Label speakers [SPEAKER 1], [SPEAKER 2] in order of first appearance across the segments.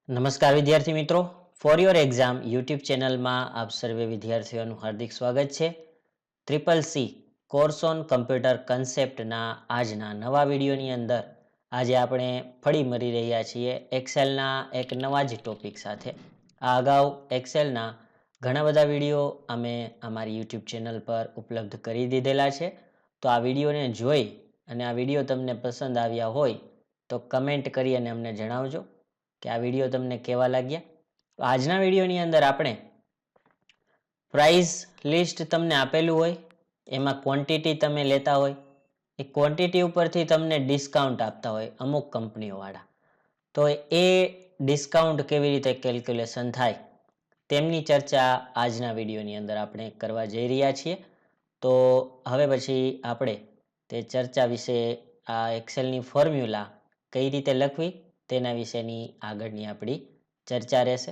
[SPEAKER 1] નમસ્કાર વિદ્યાર્થી મિત્રો, ફોર યોર એક્ઝામ યુટ્યુબ ચેનલમાં આપ સર્વે વિદ્યાર્થીઓનું હાર્દિક સ્વાગત છે. Triple C course on computer કન્સેપ્ટના આજના નવા વિડીયોની અંદર આજે આપણે ફરી મળી રહ્યા છીએ એક્સેલના એક નવા જ ટોપિક સાથે. આ અગાઉ એક્સેલના ઘણા બધા વિડીયો અમે અમારી યુટ્યુબ ચેનલ પર ઉપલબ્ધ કરી દીધેલા છે. તો આ વિડીયોને જોઈ અને આ વિડીયો તમને પસંદ આવ્યા હોય તો કમેન્ટ કરી અને અમને જણાવજો કે આ વિડીયો તમને કેવા લાગ્યા. આજના વિડીયોની અંદર આપણે પ્રાઇસ લિસ્ટ તમને આપેલું હોય, એમાં ક્વોન્ટિટી તમે લેતા હોય, એ ક્વોન્ટિટી ઉપરથી તમને ડિસ્કાઉન્ટ આપતા હોય અમુક કંપનીઓવાળા, તો એ ડિસ્કાઉન્ટ કેવી રીતે કેલ્ક્યુલેશન થાય તેમની ચર્ચા આજના વિડીયોની અંદર આપણે કરવા જઈ રહ્યા છીએ. તો હવે પછી આપણે તે ચર્ચા વિશે આ એક્સેલની ફોર્મ્યુલા કઈ રીતે લખવી તેના વિશેની આગળની આપણી ચર્ચા રહેશે.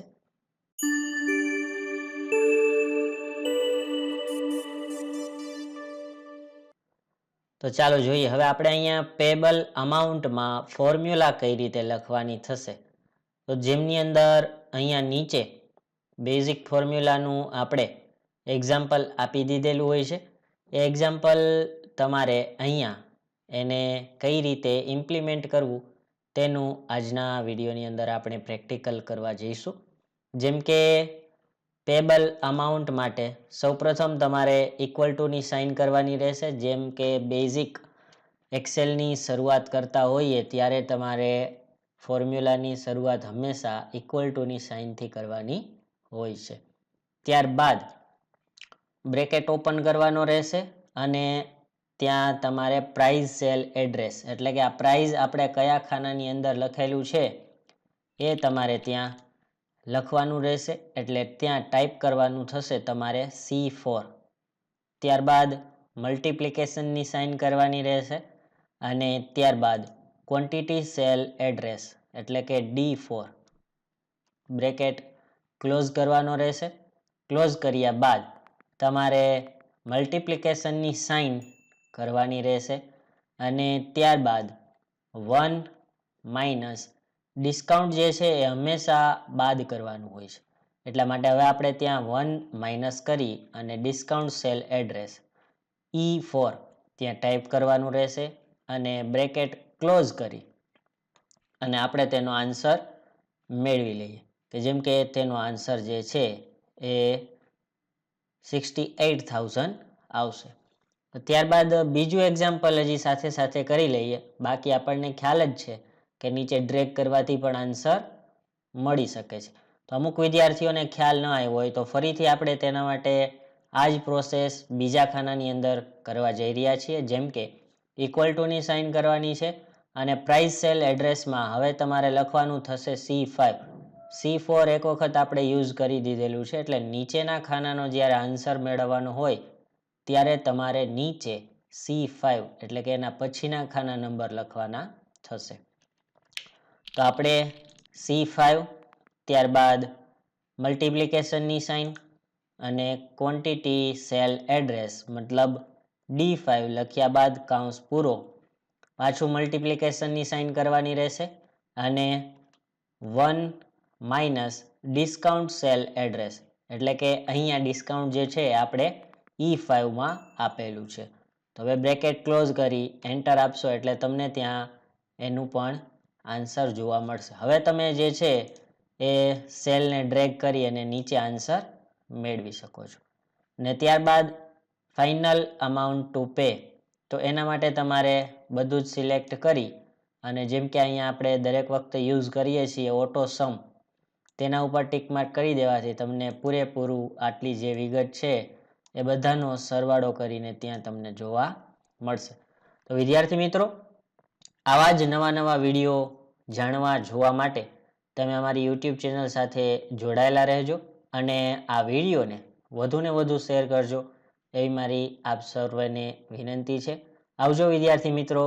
[SPEAKER 1] તો ચાલો જોઈએ. હવે આપણે અહીંયા પેબલ અમાઉન્ટમાં ફોર્મ્યુલા કઈ રીતે લખવાની થશે. તો જેમની અંદર અહીંયા નીચે બેઝિક ફોર્મ્યુલાનું આપણે એક્ઝામ્પલ આપી દીધેલું હોય છે. એ એક્ઝામ્પલ તમારે અહીંયા એને કઈ રીતે ઇમ્પ્લિમેન્ટ કરવું તેનું આજના વિડીયોની અંદર આપણે પ્રેક્ટિકલ કરવા જઈશું. જેમ કે પેબલ અમાઉન્ટ માટે સૌપ્રથમ તમારે ઇક્વલ ટુની સાઇન કરવાની રહેશે. જેમ કે બેઝિક એક્સેલની શરૂઆત કરતા હોઈએ ત્યારે તમારે ફોર્મ્યુલાની શરૂઆત હંમેશા ઇક્વલ ટુની સાઇનથી કરવાની હોય છે. ત્યારબાદ બ્રેકેટ ઓપન કરવાનો રહેશે અને ત્યાં તમારે પ્રાઇસ સેલ એડ્રેસ એટલે કે આ પ્રાઇસ આપણે કયા ખાનાની અંદર લખેલું છે એ તમારે ત્યાં લખવાનું રહેશે. એટલે ત્યાં ટાઈપ કરવાનું થશે તમારે C4. ત્યારબાદ મલ્ટિપ્લિકેશનની સાઇન કરવાની રહેશે અને ત્યારબાદ ક્વોન્ટિટી સેલ એડ્રેસ એટલે કે D4 બ્રેકેટ ક્લોઝ કરવાનો રહેશે. ક્લોઝ કર્યા બાદ તમારે મલ્ટિપ્લિકેશનની સાઇન કરવાની રહેશે અને ત્યારબાદ 1 માઇનસ ડિસ્કાઉન્ટ જે છે એ હંમેશા બાદ કરવાનું હોય છે. એટલા માટે હવે આપણે ત્યાં 1 માઇનસ કરી અને ડિસ્કાઉન્ટ સેલ એડ્રેસ E4 ત્યાં ટાઈપ કરવાનું રહેશે અને બ્રેકેટ ક્લોઝ કરી અને આપણે તેનો આન્સર મેળવી લઈએ કે જેમ કે તેનો આન્સર જે છે એ 68,000 આવશે. ત્યારબાદ બીજું એક્ઝામ્પલ હજી સાથે સાથે કરી લઈએ. બાકી આપણને ખ્યાલ જ છે કે નીચે ડ્રેગ કરવાથી પણ આન્સર મળી શકે છે. તો અમુક વિદ્યાર્થીઓને ખ્યાલ ન આવ્યો હોય તો ફરીથી આપણે તેના માટે આ જ પ્રોસેસ બીજા ખાનાની અંદર કરવા જઈ રહ્યા છીએ. જેમ કે ઇક્વલ ટુની સાઇન કરવાની છે અને પ્રાઇસ સેલ એડ્રેસમાં હવે તમારે લખવાનું થશે C5. C4 એક વખત આપણે યુઝ કરી દીધેલું છે એટલે નીચેના ખાનાનો જ્યારે આન્સર મેળવવાનો હોય ત્યારે તમારે નીચે C5 એટલે કે એના પછીના ખાના નંબર લખવાના થશે. તો આપણે C5 ત્યારબાદ મલ્ટિપ્લિકેશનની સાઇન અને ક્વોન્ટિટી સેલ એડ્રેસ મતલબ D5 લખ્યા બાદ કૌંસ પૂરો, પાછું મલ્ટિપ્લિકેશનની સાઇન કરવાની રહેશે અને 1 માઇનસ ડિસ્કાઉન્ટ સેલ એડ્રેસ એટલે કે અહીંયા ડિસ્કાઉન્ટ જે છે આપણે E5માં આપેલું છે. તો હવે બ્રેકેટ ક્લોઝ કરી એન્ટર આપશો એટલે તમને ત્યાં એનું પણ આન્સર જોવા મળશે. હવે તમે જે છે એ સેલને ડ્રેગ કરી અને નીચે આન્સર મેળવી શકો છો. ને ત્યારબાદ ફાઇનલ અમાઉન્ટ ટુ પે, તો એના માટે તમારે બધું જ સિલેક્ટ કરી અને જેમ કે અહીંયા આપણે દરેક વખતે યુઝ કરીએ છીએ ઓટો સમ, તેના ઉપર ટિક માર્ક કરી દેવાથી તમને પૂરેપૂરું આટલી જે વિગત છે એ બધાનો સરવાળો કરીને ત્યાં તમને જોવા મળશે. તો વિદ્યાર્થી મિત્રો, આવા જ નવા નવા વિડીયો જાણવા જોવા માટે તમે અમારી યુટ્યુબ ચેનલ સાથે જોડાયેલા રહેજો અને આ વિડીયોને વધુને વધુ શેર કરજો એવી મારી આપ સર્વેને વિનંતી છે. આવજો વિદ્યાર્થી મિત્રો.